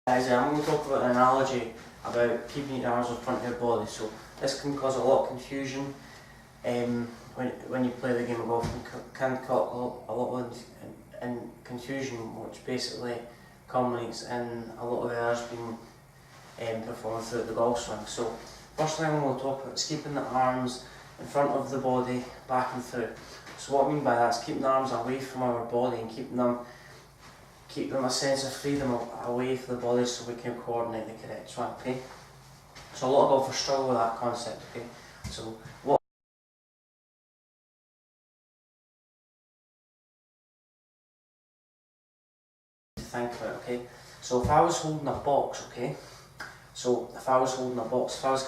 Guys, I'm going to talk about an analogy about keeping your arms in front of your body. So this can cause a lot of confusion when you play the game of golf. It can cause a lot of confusion, which basically culminates in a lot of errors being performed throughout the golf swing. So first thing I'm going to talk about is keeping the arms in front of the body, back and through. So what I mean by that is keeping the arms away from our body and keep them a sense of freedom away from the body so we can coordinate the correct swing, okay? So a lot of golfers struggle with that concept, okay? So what to think about, okay? So if I was holding a box, okay? So if I was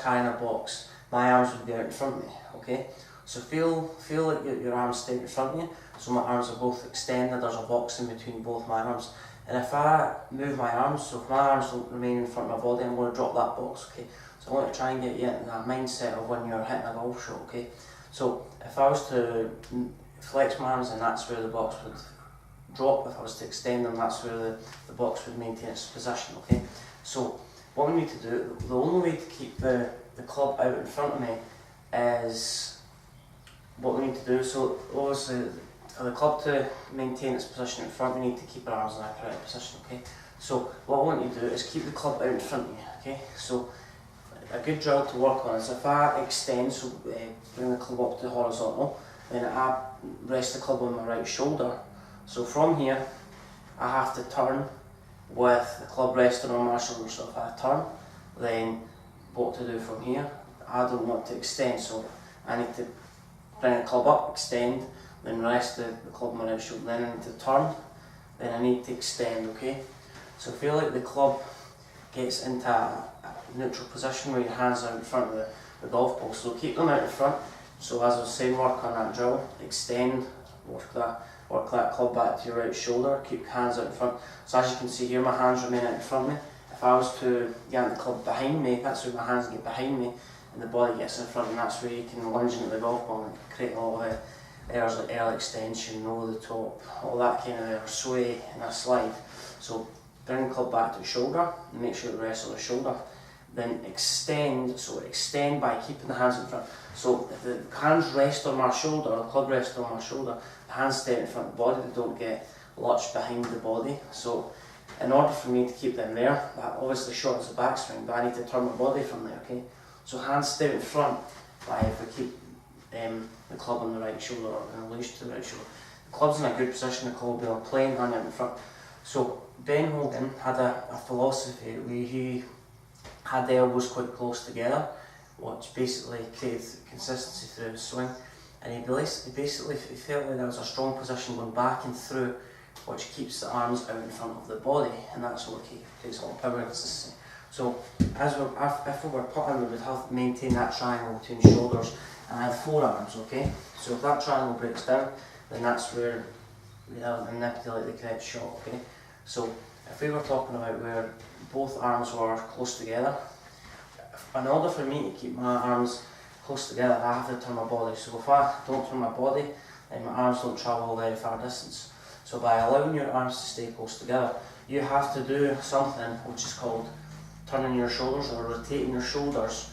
carrying a box, my arms would be out in front of me, okay? So feel like your arms stay in front of you, so my arms are both extended, there's a box in between both my arms. And if I move my arms, so if my arms don't remain in front of my body, I'm going to drop that box, okay? So I want to try and get you into that mindset of when you're hitting a golf shot, okay? So if I was to flex my arms, then that's where the box would drop. If I was to extend them, that's where the box would maintain its position, okay? So what we need to do, the only way to keep the club out in front of me is what we need to do. So obviously, for the club to maintain its position in front, we need to keep our arms in a correct position, okay? So what I want you to do is keep the club out in front of you, okay? So a good drill to work on is if I extend, so bring the club up to horizontal, then I rest the club on my right shoulder. So from here, I have to turn with the club resting on my shoulder. So if I turn, then what to do from here? I don't want to extend, so I need to bring the club up, extend, then rest the club on my right shoulder. Then I need to turn, then I need to extend, okay? So feel like the club gets into a neutral position where your hands are in front of the golf ball. So keep them out in front. So as I was saying, work on that drill, extend, work that club back to your right shoulder, keep your hands out in front. So as you can see here, my hands remain out in front of me. If I was to get the club behind me, that's where my hands get behind me and the body gets in front, and that's where you can lunge into the golf ball and create a lot of errors like early extension, over the top, all that kind of error, sway and a slide. So bring the club back to the shoulder and make sure it rests on the shoulder. Then extend, so extend by keeping the hands in front. So if the hands rest on my shoulder, the club rests on my shoulder, the hands stay in front of the body, they don't get lurched behind the body. So in order for me to keep them there, that obviously shortens the backswing, but I need to turn my body from there, okay? So hands stay in front by if we keep the club on the right shoulder or in a leash to the right shoulder. The club's in a good position, the club will be on a plane hand out in front. So Ben Hogan had a philosophy where he had the elbows quite close together, which basically created consistency through his swing. And he basically felt like there was a strong position going back and through, which keeps the arms out in front of the body, and that's what creates a lot of power and consistency. So if we were putting, we would have to maintain that triangle between shoulders and I have four arms, okay? So if that triangle breaks down, then that's where we have to manipulate the correct shot, okay? So if we were talking about where both arms were close together, in order for me to keep my arms close together, I have to turn my body. So if I don't turn my body, then my arms don't travel a very far distance. So by allowing your arms to stay close together, you have to do something which is called turning your shoulders or rotating your shoulders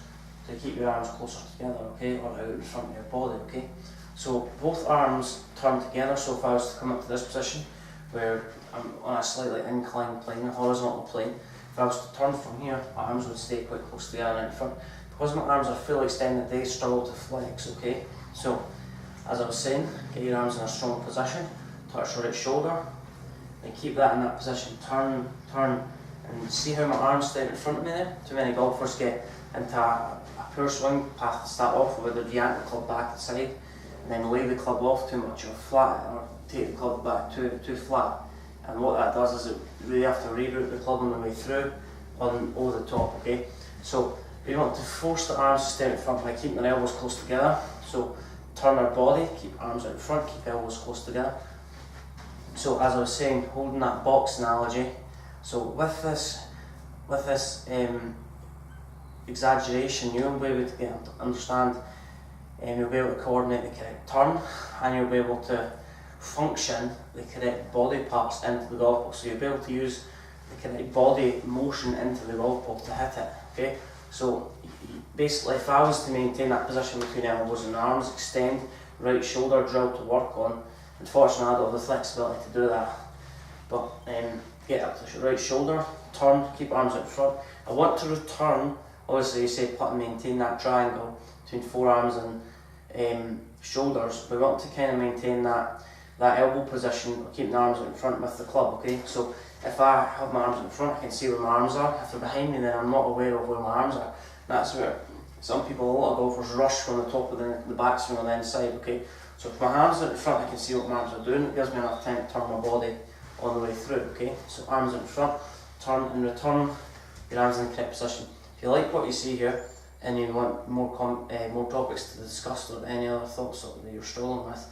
to keep your arms closer together, okay, or out in front of your body, okay. So both arms turn together. So if I was to come up to this position where I'm on a slightly inclined plane, a horizontal plane, if I was to turn from here, my arms would stay quite close together out in front. Because my arms are fully extended, they struggle to flex, okay. So as I was saying, get your arms in a strong position, touch your right shoulder, then keep that in that position, turn, and see how my arms stay in front of me there. Too many golfers get into a poor swing path to start off with, where they yank the club back to the side and then lay the club off too much, or flat, or take the club back too flat. And what that does is it really have to reroute the club on the way through, over the top, okay? So we want to force the arms to stay in front by keeping their elbows close together. So turn our body, keep arms out in front, keep elbows close together. So as I was saying, holding that box analogy, so with this exaggeration, you'll be able to understand, and you'll be able to coordinate the correct turn, and you'll be able to function the correct body parts into the golf ball. So you'll be able to use the correct body motion into the golf ball to hit it. Okay, so basically, if I was to maintain that position between elbows and arms, extend, right shoulder drill to work on. Unfortunately, I don't have the flexibility to do that. But get up to the right shoulder, turn, keep arms out in front. I want to return. Obviously, you say maintain that triangle between forearms and shoulders. We want to kind of maintain that elbow position, keeping the arms out in front with the club. Okay, so if I have my arms in front, I can see where my arms are. If they're behind me, then I'm not aware of where my arms are. That's where some people, a lot of golfers, rush from the top of the backswing on the inside. Okay, so if my hands are in front, I can see what my arms are doing. It gives me enough time to turn my body all the way through. Okay, so arms in front, turn and return. Your arms in the correct position. If you like what you see here, and you want more topics to discuss or any other thoughts that you're struggling with,